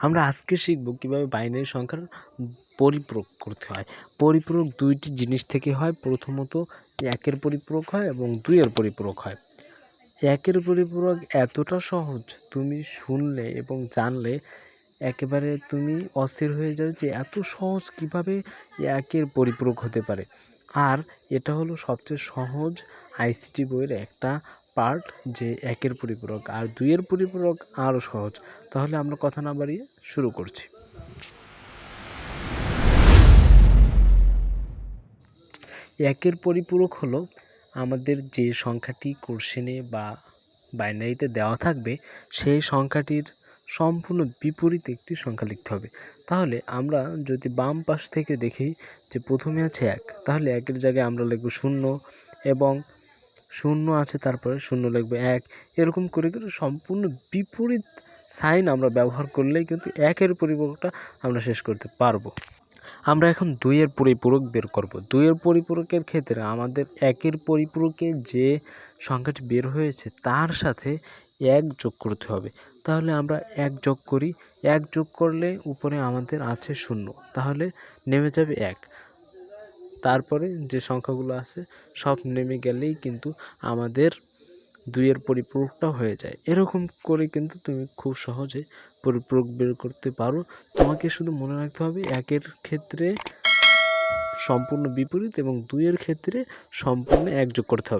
আমরা আজকে শিখব কিভাবে বাইনারি সংখ্যার পরিপূরক করতে হয়। পরিপূরক দুইটি জিনিস থেকে হয়। প্রথমত একের পরিপূরক হয় এবং দুইয়ের পরিপূরক হয়। একের পরিপূরক এতটা সহজ, তুমি শুনলে এবং জানলে একেবারে তুমি অস্থির হয়ে যাবে যে এত সহজ কিভাবে একের পরিপূরক হতে পারে। আর এটা হলো সবচেয়ে সহজ আইসিটি বইয়ের একটা পার্ট, যে একের পরিপূরক। আর দুইয়ের পরিপূরক আরও সহজ। তাহলে আমরা কথা না বাড়িয়ে শুরু করছি। একের পরিপূরক হলো আমাদের যে সংখ্যাটি কোশ্চেনে বা বাইনারিতে দেওয়া থাকবে সেই সংখ্যাটির সম্পূর্ণ বিপরীত একটি সংখ্যা লিখতে হবে। তাহলে আমরা যদি বাম পাশ থেকে দেখি যে প্রথমে আছে 1, তাহলে 1-এর জায়গায় আমরা লিখব 0 এবং 0 আছে তারপরে 0 লিখব 1। এরকম করে করে সম্পূর্ণ বিপরীত সাইন আমরা ব্যবহার করলেই কিন্তু 1-এর পরিপূরকটা আমরা শেষ করতে পারবো। আমরা এখন 2-এর পরিপূরক বের করব। 2-এর পরিপূরকের ক্ষেত্রে আমাদের 1-এর পরিপূরকে যে সংখ্যাটি বের হয়েছে তার সাথে 1 যোগ করতে হবে। তাহলে আমরা 1 যোগ করি। 1 যোগ করলে উপরে আমাদের আছে 0, তাহলে নেমে যাবে 1। তারপরে যে সংখ্যাগুলো আছে সব নেমে গেলেই কিন্তু আমাদের 2-এর পরিপূরকটা হয়ে যায়। এরকম করে কিন্তু তুমি খুব সহজে পরিপূরক বের করতে পারো। তোমাকে শুধু মনে রাখতে হবে 1-এর ক্ষেত্রে সম্পূর্ণ বিপরীত এবং 2-এর ক্ষেত্রে সম্পূর্ণ 1 যোগ করতে হবে।